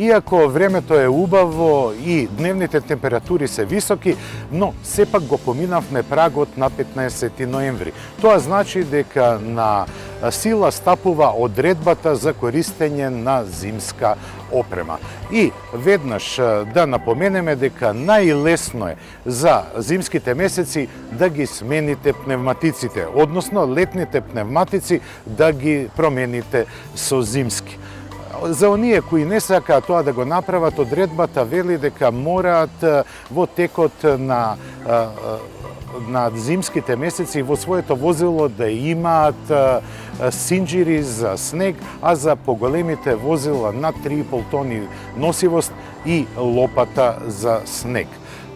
Иако времето е убаво и дневните температури се високи, но сепак го поминавме прагот на 15 ноември. Тоа значи дека на сила стапува одредбата за користење на зимска опрема. И веднаш да напоменеме дека најлесно е за зимските месеци да ги смените пневматиците, односно летните пневматици да ги промените со зимски. За оние кои не сакаат тоа да го направат, одредбата вели дека мораат во текот на зимските месеци во своето возило да имаат синџири за снег, а за поголемите возила над 3,5 тони носивост и лопата за снег.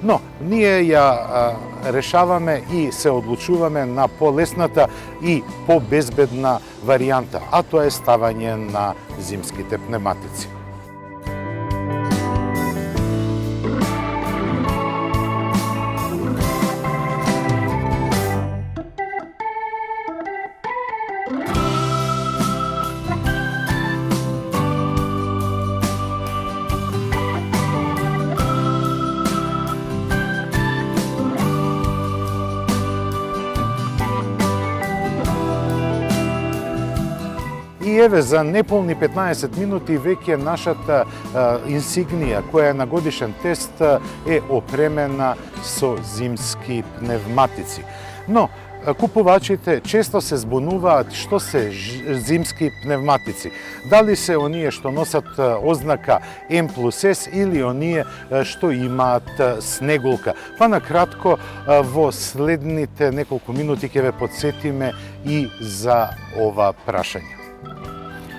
Но ние ја решаваме и се одлучуваме на полесната и побезбедна варијанта, а тоа е ставање на зимските пневматици. И еве, за неполни 15 минути веќе нашата инсигнија, која е на годишен тест, е опремена со зимски пневматици. Но купувачите често се збунуваат што се зимски пневматици. Дали се оние што носат ознака М+С или оние што имаат снегулка. Па на кратко во следните неколку минути ќе ве подсетиме и за ова прашање.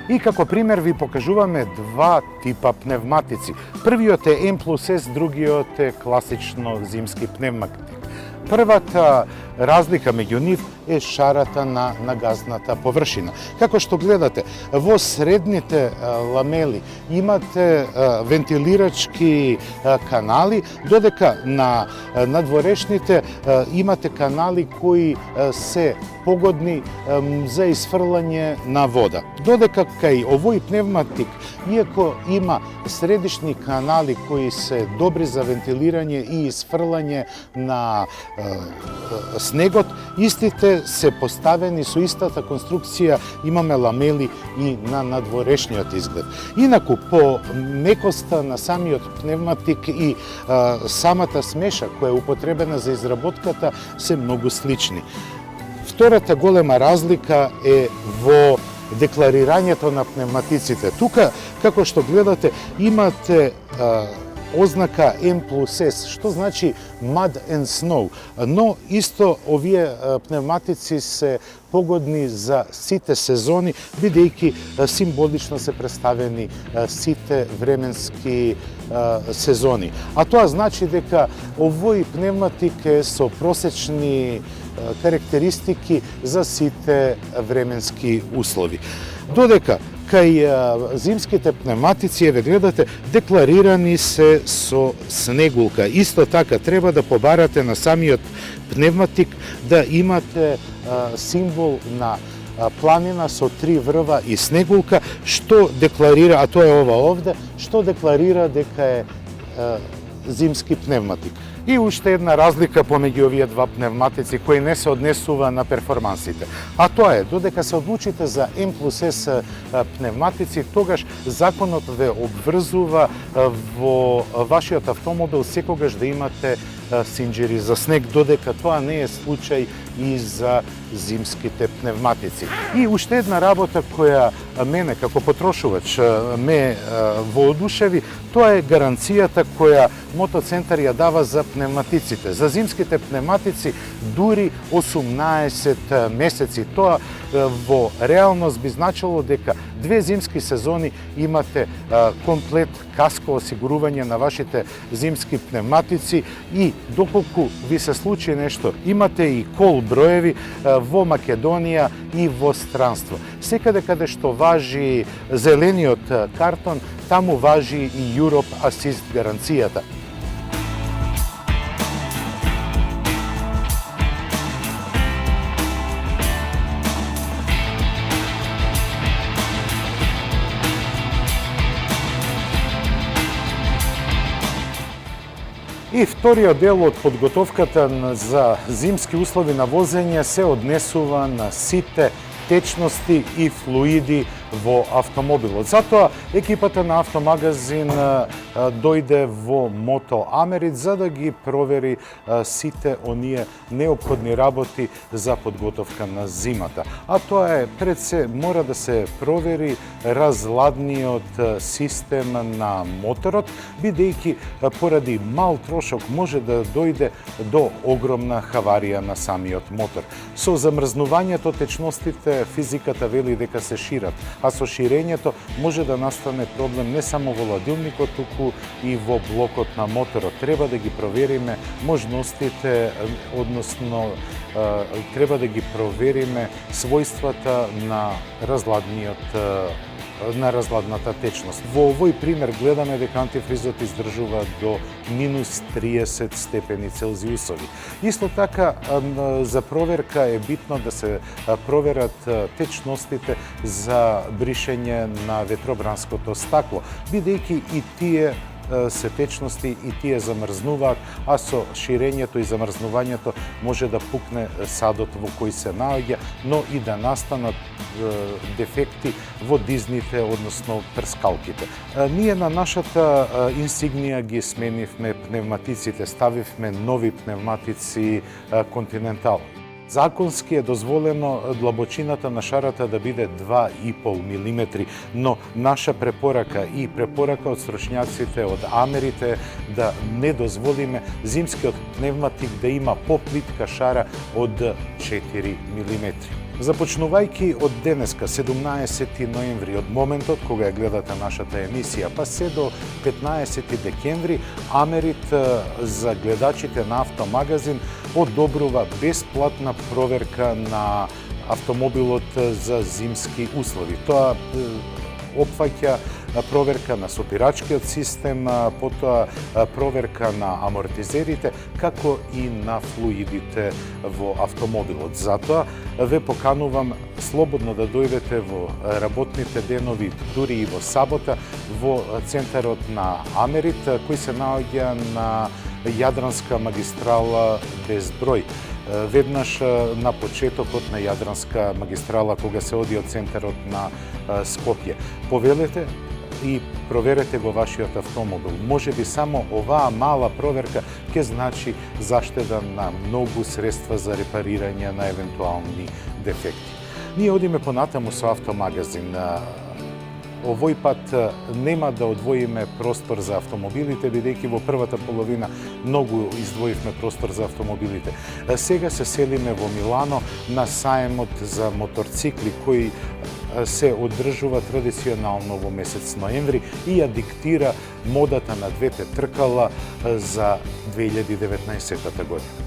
И како пример ви покажуваме два типа пневматици. Првиот е М+С, другиот е класично зимски пневматик. Првата разлика меѓу нив е шарата на газната површина. Како што гледате, во средните ламели имате вентилирачки канали, додека на надворешните имате канали кои се погодни за исфрлање на вода. Додека кај овој пневматик, иако има средишни канали кои се добри за вентилирање и исфрлање на снегот, истите се поставени со истата конструкција, имаме ламели и на надворешниот изглед. Инаку, по мекоста на самиот пневматик и самата смеша која е употребена за изработката се многу слични. Втората голема разлика е во декларирањето на пневматиците. Тука, како што гледате, имате ознака М+С, што значи mud and snow, но исто овие пневматици се погодни за сите сезони, бидејќи символично се представени сите временски сезони. А тоа значи дека овој пневматик е со просечни карактеристики за сите временски услови. Додека кај зимските пневматици, еве гледате, декларирани се со снегулка. Исто така треба да побарате на самиот пневматик да имате символ на планина со 3 врва и снегулка, што декларира, а тоа е ова овде, што декларира дека е зимски пневматик. И уште една разлика помеѓу овие два пневматици кои не се однесува на перформансите. А тоа е, додека се одлучите за М+С пневматици, тогаш законот ве обврзува во вашиот автомобил секогаш да имате синџири за снег, додека тоа не е случај и за зимските пневматици. И уште една работа која мене како потрошувач ме воодушеви, тоа е гаранцијата која Мотоцентар ја дава за пневматиците. За зимските пневматици дури 18 месеци. Тоа во реалност би значило дека 2 зимски сезони имате комплет каско осигурување на вашите зимски пневматици и доколку ви се случи нешто, имате и кол броеви во Македонија и во странство. Секаде каде што важи зелениот картон, таму важи и Europe Assist гаранцијата. И вториот дел од подготовката за зимски услови на возење се однесува на сите течности и флуиди во автомобилот. Затоа екипата на Автомагазин дојде во Мото Америт за да ги провери сите оние неопходни работи за подготовка на зимата. А тоа е, пред се мора да се провери разладниот систем на моторот, бидејќи поради мал трошок може да дојде до огромна хаварија на самиот мотор. Со замрзнувањето течностите физиката вели дека се шират, а со ширењето може да настане проблем не само во ладилникот, туку и во блокот на моторот. Треба да ги провериме можностите, односно треба да ги провериме својствата на разладната течност. Во овој пример гледаме дека антифризот издржува до минус 30 степени Целзиусови. Исто така, за проверка е битно да се проверат течностите за бришење на ветробранското стакло, бидејќи и тие се течности и тие замрзнуваат, а со ширењето и замрзнувањето може да пукне садот во кој се наоѓа, но и да настанат дефекти во дизните, односно прскалките. Ние на нашата инсигнија ги сменивме пневматиците, ставивме нови пневматици Континентал. Законски е дозволено длабочината на шарата да биде 2,5 мм, но наша препорака и препорака од стручњаците од Америт е да не дозволиме зимскиот пневматик да има поплитка шара од 4 мм. Започнувајќи од денеска, 17 ноември, од моментот кога ја гледате нашата емисија, па се до 15 декември, Америт за гледачите на Автомагазин одобрува бесплатна проверка на автомобилот за зимски услови. Тоа опфаќа проверка на сопирачкиот систем, потоа проверка на амортизерите, како и на флуидите во автомобилот. Затоа ве поканувам слободно да дојдете во работните денови, дури и во сабота, во центарот на Америт, кој се наоѓа на Јадранска магистрала без број. Веднаш на почетокот на Јадранска магистрала, кога се оди од центарот на Скопје. Повелете и проверете го вашиот автомобил. Може би само оваа мала проверка ќе значи заштеда на многу средства за репарирање на евентуални дефекти. Ние одиме понатаму со Автомагазин. Овој пат нема да одвоиме простор за автомобилите, бидејќи во првата половина многу издвоивме простор за автомобилите. Сега се селиме во Милано на саемот за моторцикли, кој се одржува традиционално во месец ноември и ја диктира модата на двете тркала за 2019 година.